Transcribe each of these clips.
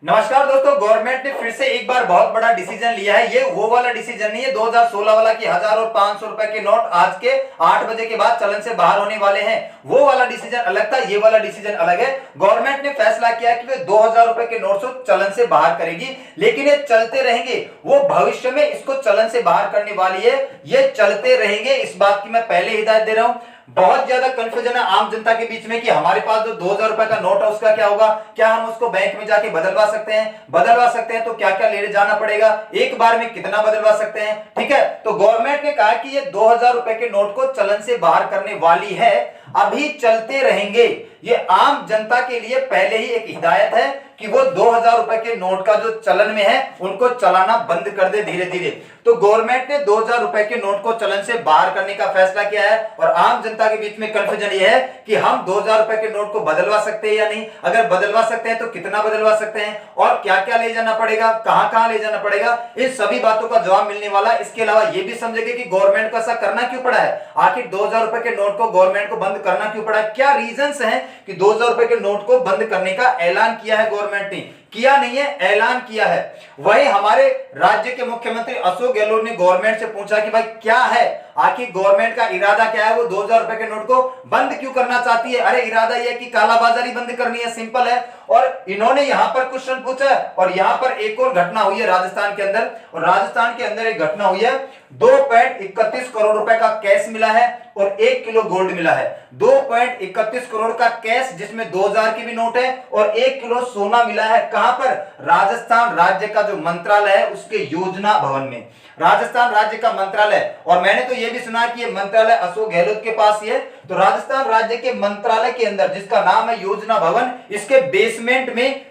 नमस्कार दोस्तों, गवर्नमेंट ने फिर से एक बार बहुत बड़ा डिसीजन लिया है। ये वो वाला डिसीजन नहीं है 2016 वाला कि 1000 और 500 रुपए के नोट आज के 8 बजे के बाद चलन से बाहर होने वाले हैं। वो वाला डिसीजन अलग था, ये वाला डिसीजन अलग है। गवर्नमेंट ने फैसला किया कि वे 2000 रुपए के नोट को चलन से बाहर करेगी, लेकिन ये चलते रहेंगे। वो भविष्य में इसको चलन से बाहर करने वाली है, ये चलते रहेंगे। इस बात की मैं पहले हिदायत दे रहा हूं। बहुत ज्यादा कंफ्यूजन है आम जनता के बीच में कि हमारे पास जो 2000 रुपए का नोट है उसका क्या होगा, क्या हम उसको बैंक में जाके बदलवा सकते हैं तो क्या क्या ले जाना पड़ेगा, एक बार में कितना बदलवा सकते हैं। ठीक है, तो गवर्नमेंट ने कहा कि ये 2000 रुपए के नोट को चलन से बाहर करने वाली है, अभी चलते रहेंगे। ये आम जनता के लिए पहले ही एक हिदायत है कि वो 2000 रुपए के नोट का जो चलन में है उनको चलाना बंद कर दे धीरे धीरे। तो गवर्नमेंट ने 2000 रुपए के नोट को चलन से बाहर करने का फैसला किया है। और आम जनता के बीच में कंफ्यूजन ये है कि हम 2000 रुपए के नोट को बदलवा सकते हैं या नहीं, अगर बदलवा सकते हैं तो कितना बदलवा सकते हैं और क्या क्या ले जाना पड़ेगा, कहां कहां ले जाना पड़ेगा, इन सभी बातों का जवाब मिलने वाला है। इसके अलावा ये भी समझेंगे कि गवर्नमेंट को ऐसा करना क्यों पड़ा है, आखिर 2000 रुपए के नोट को गवर्नमेंट को बंद करना क्यों पड़ा है, क्या रीजंस हैं कि 2000 रुपए के नोट को बंद करने का ऐलान किया है। गवर्नमेंट ने किया नहीं है, ऐलान किया है। वही हमारे राज्य के मुख्यमंत्री अशोक गहलोत ने गवर्नमेंट से पूछा कि भाई क्या है, आखिर गवर्नमेंट का इरादा क्या है, वो 2000 रुपए के नोट को बंद क्यों करना चाहती है। अरे इरादा यह है कि कालाबाजारी बंद करनी है, सिंपल है। और इन्होंने यहां पर क्वेश्चन पूछा है और यहां पर एक और घटना हुई है राजस्थान के अंदर, और राजस्थान के अंदर एक घटना हुई है। 2.31 करोड़ रुपए का कैश मिला है और 1 किलो गोल्ड मिला है। 2.31 करोड़ का कैश जिसमें 2000 की भी नोट है और 1 किलो सोना मिला है। कहां पर, राजस्थान राज्य का जो मंत्रालय है उसके योजना भवन में, राजस्थान राज्य का मंत्रालय। और मैंने तो यह भी सुना कि यह मंत्रालय अशोक गहलोत के पास ही है। तो राजस्थान राज्य के मंत्रालय के अंदर जिसका नाम है योजना भवन, इसके बेसमेंट में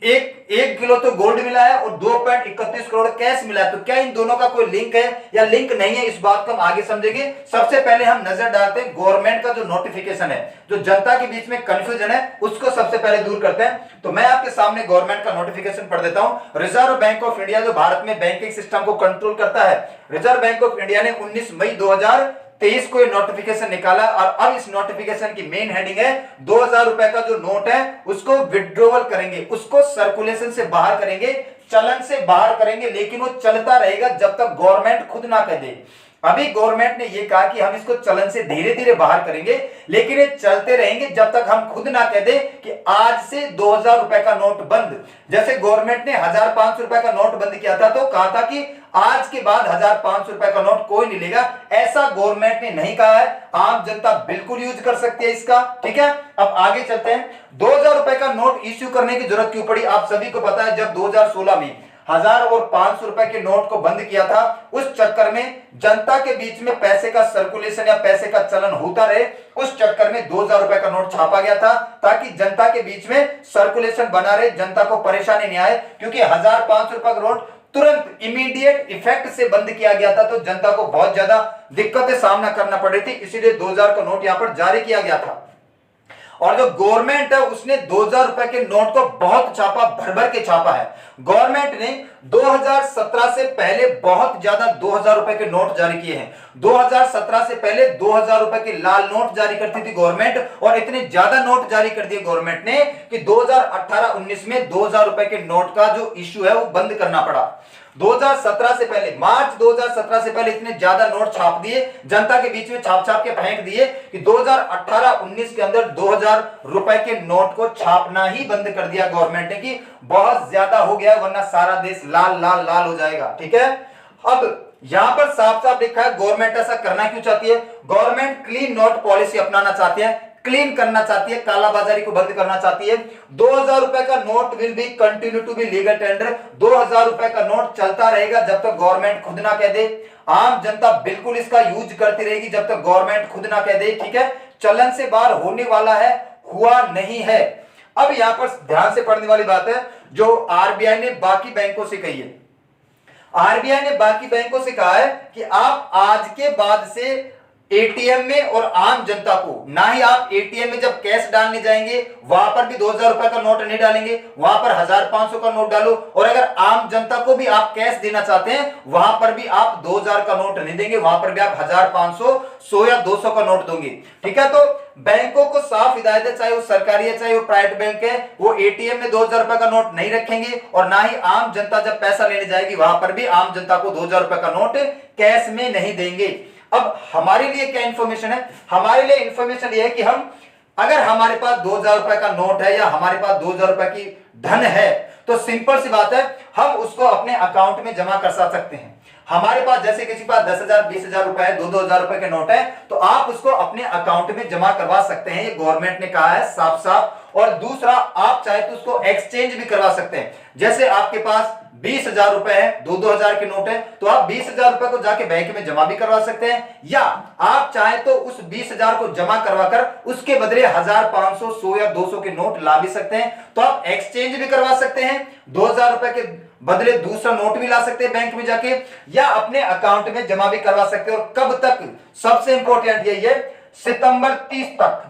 एक किलो तो गोल्ड मिला है और 2.31 करोड़ कैश मिला है। तो क्या इन दोनों का कोई लिंक है या लिंक नहीं है, इस बात को हम आगे समझेंगे। सबसे पहले हम नजर डालते हैं गवर्नमेंट का जो नोटिफिकेशन है, जो जनता के बीच में कंफ्यूजन है उसको सबसे पहले दूर करते हैं। तो मैं आपके सामने गवर्नमेंट का नोटिफिकेशन पढ़ देता हूं। रिजर्व बैंक ऑफ इंडिया जो भारत में बैंकिंग सिस्टम को कंट्रोल करता है, रिजर्व बैंक ऑफ इंडिया ने 19 मई 2023 को नोटिफिकेशन निकाला। और अब इस नोटिफिकेशन की मेन हेडिंग है 2000 रुपए का जो नोट है उसको विड्रॉवल करेंगे, उसको सर्कुलेशन से बाहर करेंगे, चलन से बाहर करेंगे, लेकिन वो चलता रहेगा जब तक गवर्नमेंट खुद ना कह दे। अभी गवर्नमेंट ने ये कहा कि हम इसको चलन से धीरे धीरे बाहर करेंगे, लेकिन ये चलते रहेंगे जब तक हम खुद ना कह दे कि आज से 2000 रुपए का नोट बंद। जैसे गवर्नमेंट ने 1500 रुपए का नोट बंद किया था तो कहा था कि आज के बाद 1500 रुपए का नोट कोई नहीं लेगा, ऐसा गवर्नमेंट ने नहीं कहा है। आम जनता बिल्कुल यूज कर सकती है इसका। ठीक है, अब आगे चलते हैं। 2000 रुपए का नोट इश्यू करने की जरूरत क्यों पड़ी, आप सभी को पता है। जब 2016 में 1000 और 500 रुपए के नोट को बंद किया था, उस चक्कर में जनता के बीच में पैसे का सर्कुलेशन या पैसे का चलन होता रहे, उस चक्कर में 2000 रुपए का नोट छापा गया था ताकि जनता के बीच में सर्कुलेशन बना रहे, जनता को परेशानी नहीं आए। क्योंकि 1500 रुपए का नोट तुरंत इमीडिएट इफेक्ट से बंद किया गया था तो जनता को बहुत ज्यादा दिक्कतें सामना करना पड़ रही थी, इसीलिए 2000 का नोट यहां पर जारी किया गया था। और जो गवर्नमेंट है उसने 2000 रुपए के नोट को बहुत छापा, भर भर के छापा है। गवर्नमेंट ने 2017 से पहले बहुत ज्यादा 2000 रुपए के नोट जारी किए हैं। 2017 से पहले 2000 रुपए के लाल नोट जारी करती थी गवर्नमेंट, और इतने ज्यादा नोट जारी कर दिए गवर्नमेंट ने कि 2018-19 में 2000 रुपए के नोट का जो इश्यू है वो बंद करना पड़ा। 2017 से पहले, मार्च 2017 से पहले इतने ज्यादा नोट छाप दिए, जनता के बीच में छाप छाप के फेंक दिए कि 2018-19 के अंदर 2000 रुपए के नोट को छापना ही बंद कर दिया गवर्नमेंट ने कि बहुत ज्यादा हो गया, वरना सारा देश लाल लाल लाल हो जाएगा। ठीक है, अब यहां पर साफ साफ लिखा है गवर्नमेंट ऐसा करना क्यों चाहती है। गवर्नमेंट क्लीन नोट पॉलिसी अपनाना चाहती है, क्लीन करना चाहती है, कालाबाजारी को बंद करना चाहती है। 2000 रुपए का note will be continue to be legal tender. 2000 रुपए का नोट चलता रहेगा जब तक गवर्नमेंट खुद ना कह दे। आम जनता बिल्कुल इसका यूज करती रहेगी जब तक गवर्नमेंट खुद ना कह दे। ठीक है, चलन से बाहर होने वाला है, हुआ नहीं है। अब यहां पर ध्यान से पढ़ने वाली बात है जो आरबीआई ने बाकी बैंकों से कही है। आरबीआई ने बाकी बैंकों से कहा है कि आप आज के बाद से एटीएम में और आम जनता को, ना ही आप एटीएम में जब कैश डालने जाएंगे वहां पर भी 2000 रुपए का नोट नहीं डालेंगे, वहां पर 1500 का नोट डालो। और अगर आम जनता को भी आप कैश देना चाहते हैं वहां पर भी आप 2000 का नोट नहीं देंगे, वहां पर भी आप 1500, 100 या 200 का नोट दोगे। ठीक है, तो बैंकों को साफ हिदायत है, चाहे वो सरकारी है चाहे वो प्राइवेट बैंक है, वो एटीएम में 2000 रुपए का नोट नहीं रखेंगे और ना ही आम जनता जब पैसा लेने जाएगी वहां पर भी आम जनता को 2000 रुपए का नोट कैश में नहीं देंगे। अब हमारे लिए क्या इंफॉर्मेशन है? हमारे लिए इंफॉर्मेशन यह है कि हम, अगर हमारे पास 2000 रुपए का नोट है या हमारे पास 2000 रुपए की धन है तो सिंपल सी बात है, हम उसको अपने अकाउंट में जमा कर सकते हैं। हमारे पास जैसे किसी के पास 10,000 20,000 रुपए है, 2-2 हजार रुपए के नोट है, तो आप उसको अपने अकाउंट में जमा करवा सकते हैं, ये गवर्नमेंट ने कहा है साफ साफ। और दूसरा, आप चाहे तो उसको एक्सचेंज भी करवा सकते हैं। जैसे आपके पास 20,000 रुपए है, 2-2 हजार के नोट है, तो आप 20,000 रुपए को जाके बैंक में जमा भी करवा सकते हैं, या आप चाहे तो उस 20,000 को जमा करवाकर उसके बदले 1500, 100 या 200 के नोट ला भी सकते हैं। तो आप एक्सचेंज भी करवा सकते हैं, 2000 रुपए के बदले दूसरा नोट भी ला सकते हैं बैंक में जाके, या अपने अकाउंट में जमा भी करवा सकते हैं। और कब तक? सबसे इंपॉर्टेंट यही है, सितंबर 30 तक,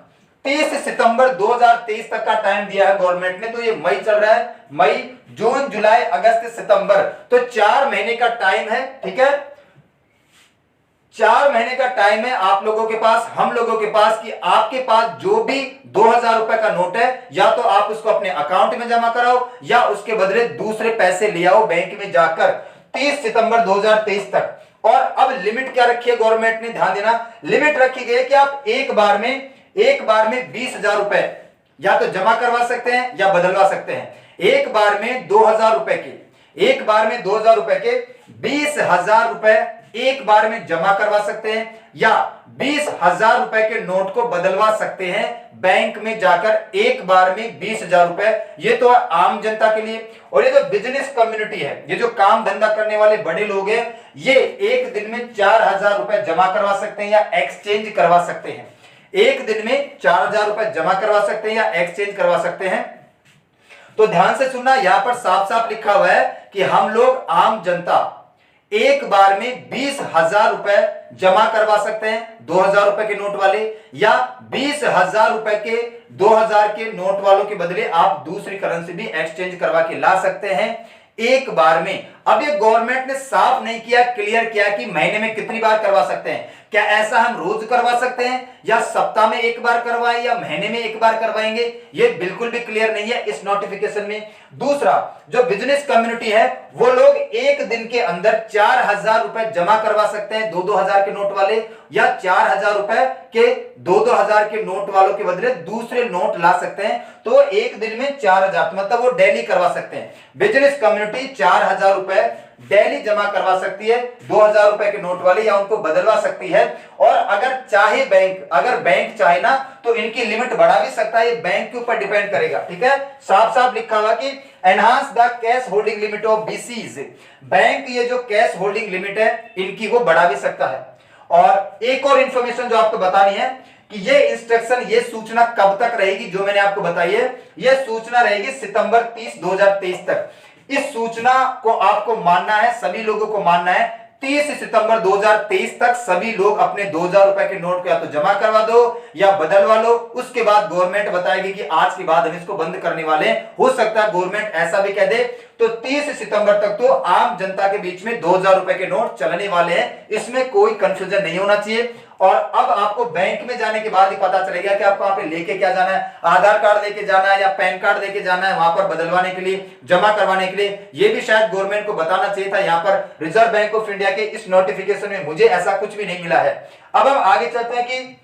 30 सितंबर 2023 तक का टाइम दिया है गवर्नमेंट ने। तो ये मई चल रहा है, मई, जून, जुलाई, अगस्त, सितंबर, तो 4 महीने का टाइम है। ठीक है, 4 महीने का टाइम है आप लोगों के पास, हम लोगों के पास, कि आपके पास जो भी 2000 रुपए का नोट है या तो आप उसको अपने अकाउंट में जमा कराओ या उसके बदले दूसरे पैसे ले आओ बैंक में जाकर, 30 सितंबर 2023 तक। और अब लिमिट क्या रखी है गवर्नमेंट ने? ध्यान देना, लिमिट रखी गई है कि आप एक बार में 20,000 रुपए या तो जमा करवा सकते हैं या बदलवा सकते हैं। एक बार में 2000 रुपए के, एक बार में 2000 रुपए के 20,000 रुपए एक बार में जमा करवा सकते हैं, या 20,000 रुपए के नोट को बदलवा सकते हैं बैंक में जाकर एक बार में 20,000 रुपए। ये तो है आम जनता के लिए। और ये जो बिजनेस कम्युनिटी है, ये जो काम धंधा करने वाले बड़े लोग हैं, ये एक दिन में 4,000 रुपए जमा करवा सकते हैं या एक्सचेंज करवा सकते हैं। एक दिन में 4,000 रुपए जमा करवा सकते हैं या एक्सचेंज करवा सकते हैं। तो ध्यान से सुनना, यहां पर साफ साफ लिखा हुआ है कि हम लोग आम जनता एक बार में 20,000 रुपए जमा करवा सकते हैं, 2,000 रुपए के नोट वाले, या 20,000 रुपए के 2,000 के नोट वालों के बदले आप दूसरी करेंसी भी एक्सचेंज करवा के ला सकते हैं एक बार में। अब ये गवर्नमेंट ने साफ नहीं किया, क्लियर किया कि महीने में कितनी बार करवा सकते हैं। क्या ऐसा हम रोज करवा सकते हैं या सप्ताह में एक बार करवाएं या महीने में एक बार करवाएंगे? ये बिल्कुल भी क्लियर नहीं है इस नोटिफिकेशन में। दूसरा, जो बिजनेस कम्युनिटी है वो लोग एक दिन के अंदर 4,000 रुपए जमा करवा सकते हैं, 2-2 हजार के नोट वाले, या 4,000 रुपए के 2-2 हजार के नोट वालों के बदले दूसरे नोट ला सकते हैं। तो एक दिन में 4,000, मतलब वो डेली करवा सकते हैं। बिजनेस कम्युनिटी 4,000 रुपए डेली जमा करवा सकती है, 2,000 रुपए के नोट वाले, या उनको बदलवा सकती है। और अगर चाहे बैंक, अगर बैंक चाहे ना तो इनकी लिमिट बढ़ा भी सकता है, ये बैंक के ऊपर डिपेंड करेगा। ठीक है, साफ साफ लिखा हुआ कि enhance the cash holding limit of BCs, bank ये जो कैश होल्डिंग लिमिट है इनकी वो बढ़ा भी सकता है। और एक और इंफॉर्मेशन जो आपको बतानी है कि ये इंस्ट्रक्शन, ये सूचना कब तक रहेगी, जो मैंने आपको बताई है, ये सूचना रहेगी सितंबर 30, 2023 तक। इस सूचना को आपको मानना है, सभी लोगों को मानना है। 30 सितंबर 2023 तक सभी लोग अपने 2,000 रुपए के नोट को या तो जमा करवा दो या बदलवा लो। उसके बाद गवर्नमेंट बताएगी कि आज के बाद हम इसको बंद करने वाले हैं। हो सकता है गवर्नमेंट ऐसा भी कह दे। तो 30 सितंबर तक तो आम जनता के बीच में 2,000 रुपए के नोट चलने वाले हैं, इसमें कोई कंफ्यूजन नहीं होना चाहिए। और अब आपको बैंक में जाने के बाद ही पता चलेगा कि आपको वहां पे लेके क्या जाना है, आधार कार्ड लेके जाना है या पैन कार्ड लेके जाना है वहां पर बदलवाने के लिए, जमा करवाने के लिए। ये भी शायद गवर्नमेंट को बताना चाहिए था। यहाँ पर रिजर्व बैंक ऑफ इंडिया के इस नोटिफिकेशन में मुझे ऐसा कुछ भी नहीं मिला है। अब हम आगे चलते हैं कि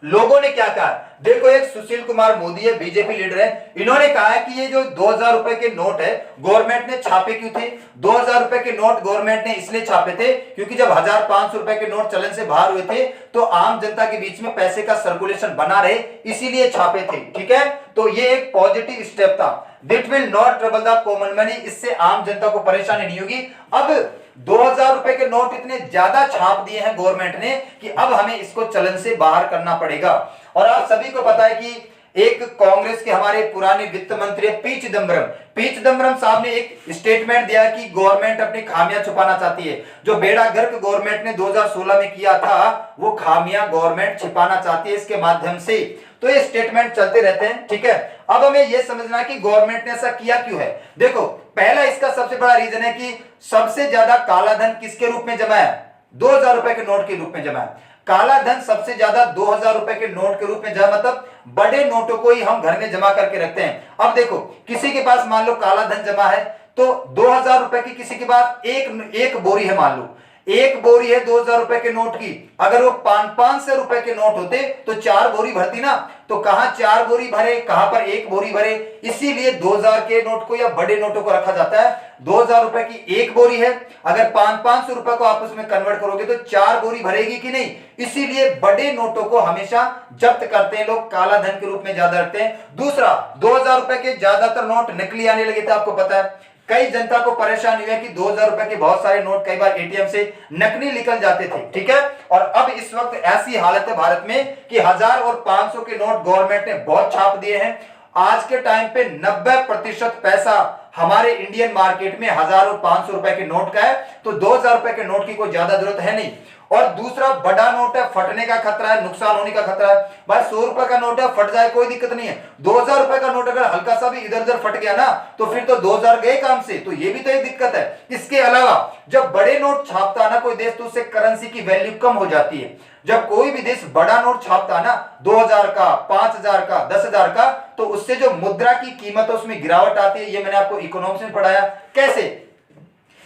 लोगों ने क्या कहा। देखो, एक सुशील कुमार मोदी है, बीजेपी लीडर है, इन्होंने कहा है कि ये जो 2,000 रुपए के नोट है गवर्नमेंट ने छापे क्यों थे? 2,000 रुपए के नोट गवर्नमेंट ने इसलिए छापे थे क्योंकि जब 1,500 रुपए के नोट चलन से बाहर हुए थे तो आम जनता के बीच में पैसे का सर्कुलेशन बना रहे, इसीलिए छापे थे। ठीक है, तो ये एक पॉजिटिव स्टेप था। That will not trouble the common money, इससे आम जनता को परेशानी नहीं होगी। अब 2,000 रुपए के नोट इतने ज्यादा छाप दिए हैं गवर्नमेंट ने कि अब हमें इसको चलन से बाहर करना पड़ेगा। और आप सभी को पता है कि एक कांग्रेस के हमारे पुराने वित्त मंत्री पी चिदम्बरम साहब ने एक स्टेटमेंट दिया कि गवर्नमेंट अपनी खामियां छुपाना चाहती है। जो बेड़ा गर्क गवर्नमेंट ने 2016 में किया था वो खामियां गवर्नमेंट छिपाना चाहती है इसके माध्यम से। तो ये स्टेटमेंट चलते रहते हैं, ठीक है। अब हमें यह समझना है कि गवर्नमेंट ने ऐसा किया क्यों है। देखो, पहला इसका सबसे बड़ा रीजन है कि सबसे ज्यादा काला धन किसके रूप में जमा है? 2000 रुपए के नोट के रूप में जमा है। काला धन सबसे ज्यादा 2000 रुपए के नोट के रूप में जमा, मतलब बड़े नोटों को ही हम घर में जमा करके रखते हैं। अब देखो, किसी के पास मान लो काला धन जमा है तो 2000 रुपए की किसी के पास एक बोरी है, मान लो एक बोरी है 2000 रुपए के नोट की। अगर वो 500 रुपए के नोट होते तो 4 बोरी भरती ना। तो कहां 4 बोरी भरे, कहां पर 1 बोरी भरे। इसीलिए 2000 के नोट को या बड़े नोटों को रखा जाता है। 2000 रुपए की 1 बोरी है, अगर 500 रुपए को आप उसमें कन्वर्ट करोगे तो 4 बोरी भरेगी कि नहीं। इसीलिए बड़े नोटों को हमेशा जब्त करते हैं लोग, काला धन के रूप में ज्यादा रखते हैं। दूसरा, 2000 रुपए के ज्यादातर नोट नकली आने लगे थे, आपको पता है। कई जनता को परेशानी हुई है कि 2000 रुपए के बहुत सारे नोट कई बार एटीएम से नकली निकल जाते थे, ठीक है। और अब इस वक्त ऐसी हालत है भारत में कि 1000 और 500 के नोट गवर्नमेंट ने बहुत छाप दिए हैं। आज के टाइम पे 90% पैसा हमारे इंडियन मार्केट में 1000 और 500 रुपए के नोट का है। तो 2000 रुपए के नोट की कोई ज्यादा जरूरत है नहीं। और दूसरा, बड़ा नोट है, फटने का खतरा है, नुकसान होने का खतरा है। भाई 100 रुपए का नोट है, फट जाए कोई दिक्कत नहीं है। 2000 रुपए का नोट अगर हल्का सा भी इधर उधर फट गया ना तो फिर तो 2000 गए काम से। तो ये भी तो एक दिक्कत है। इसके अलावा जब बड़े नोट छापता है ना कोई देश, तो उससे करेंसी की वैल्यू कम हो जाती है। जब कोई भी देश बड़ा नोट छापता है ना 2000 का, 5000 का, 10,000 का, तो उससे जो मुद्रा की कीमत है उसमें गिरावट आती है। ये मैंने आपको इकोनॉमिक्स में पढ़ाया। कैसे?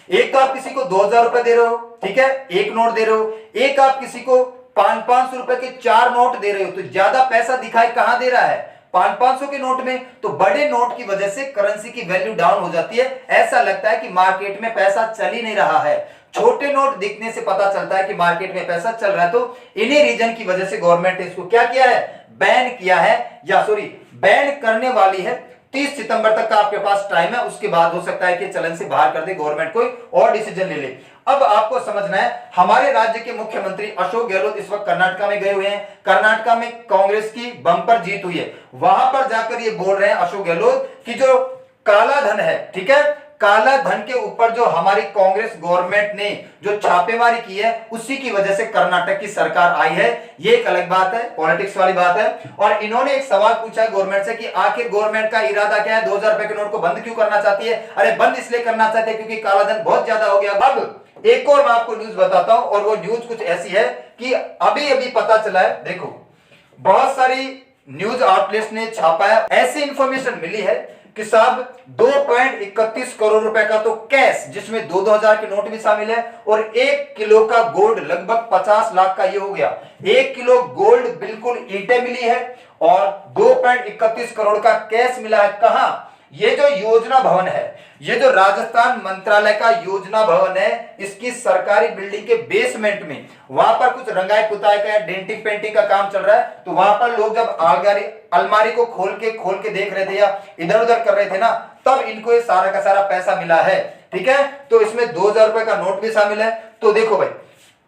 एक तो आप किसी को 2000 रुपए दे रहे हो, ठीक है, एक नोट दे रहे हो। एक आप किसी को 500 रुपए के 4 नोट दे रहे हो, तो ज्यादा पैसा दिखाई कहां दे रहा है? 500 के नोट में। तो बड़े नोट की वजह से करेंसी की वैल्यू डाउन हो जाती है। ऐसा लगता है कि मार्केट में पैसा चल ही नहीं रहा है। छोटे नोट दिखने से पता चलता है कि मार्केट में पैसा चल रहा है। तो इन्हीं रीजन की वजह से गवर्नमेंट ने इसको क्या किया है? बैन किया है, या सॉरी बैन करने वाली है। 30 सितंबर तक का आपके पास टाइम है, उसके बाद हो सकता है कि चलन से बाहर कर दे गवर्नमेंट, कोई और डिसीजन ले ले। अब आपको समझना है, हमारे राज्य के मुख्यमंत्री अशोक गहलोत इस वक्त कर्नाटका में गए हुए हैं। कर्नाटका में कांग्रेस की बम्पर जीत हुई है। वहां पर जाकर ये बोल रहे हैं अशोक गहलोत कि जो काला धन है, ठीक है, काला धन के ऊपर जो हमारी कांग्रेस गवर्नमेंट ने जो छापेमारी की है उसी की वजह से कर्नाटक की सरकार आई है। ये एक अलग बात है, पॉलिटिक्स वाली बात है। और इन्होंने एक सवाल पूछा है गवर्नमेंट से कि आखिर गवर्नमेंट का इरादा क्या है? 2000 रुपए के नोट को बंद क्यों करना चाहती है? अरे बंद इसलिए करना चाहते हैं क्योंकि काला धन बहुत ज्यादा हो गया। अब एक और मैं आपको न्यूज बताता हूं, और वो न्यूज कुछ ऐसी है कि अभी अभी पता चला है। देखो, बहुत सारी न्यूज आउटलेट्स ने छापा है, ऐसी इंफॉर्मेशन मिली है कि साहब 2.31 करोड़ रुपए का तो कैश, जिसमें 2-2000 के नोट भी शामिल है, और 1 किलो का गोल्ड लगभग 50 लाख का ये हो गया। 1 किलो गोल्ड बिल्कुल ईंटें मिली है और 2.31 करोड़ का कैश मिला है। कहां? ये जो योजना भवन है, ये जो राजस्थान मंत्रालय का योजना भवन है, इसकी सरकारी बिल्डिंग के बेसमेंट में वहां पर कुछ रंगाई पुताई का, डेंटिंग पेंटिंग का काम चल रहा है। तो वहां पर लोग जब अलमारी को खोल के देख रहे थे या इधर उधर कर रहे थे ना, तब इनको ये सारा का सारा पैसा मिला है, ठीक है। तो इसमें 2000 रुपए का नोट भी शामिल है। तो देखो भाई,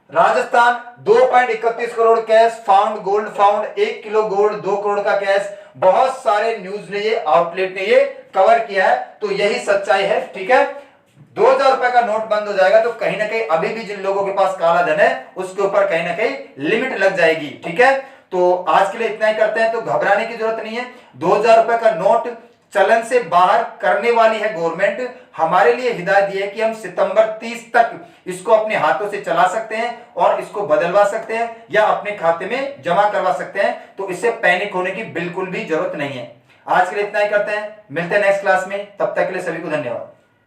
Rajasthan 2.31 crore cash found, gold found, 1 kilo gold, 2 crore का कैश। बहुत सारे न्यूज ने ये आउटलेट ने ये कवर किया है। तो यही सच्चाई है, ठीक है। 2000 रुपए का नोट बंद हो जाएगा तो कहीं ना कहीं अभी भी जिन लोगों के पास काला धन है उसके ऊपर कहीं ना कहीं लिमिट लग जाएगी, ठीक है। तो आज के लिए इतना ही करते हैं, तो घबराने की जरूरत नहीं है। 2000 रुपए का नोट चलन से बाहर करने वाली है गवर्नमेंट। हमारे लिए हिदायत दी है कि हम सितंबर 30 तक इसको अपने हाथों से चला सकते हैं और इसको बदलवा सकते हैं या अपने खाते में जमा करवा सकते हैं। तो इससे पैनिक होने की बिल्कुल भी जरूरत नहीं है। आज के लिए इतना ही करते हैं, मिलते हैं नेक्स्ट क्लास में। तब तक के लिए सभी को धन्यवाद।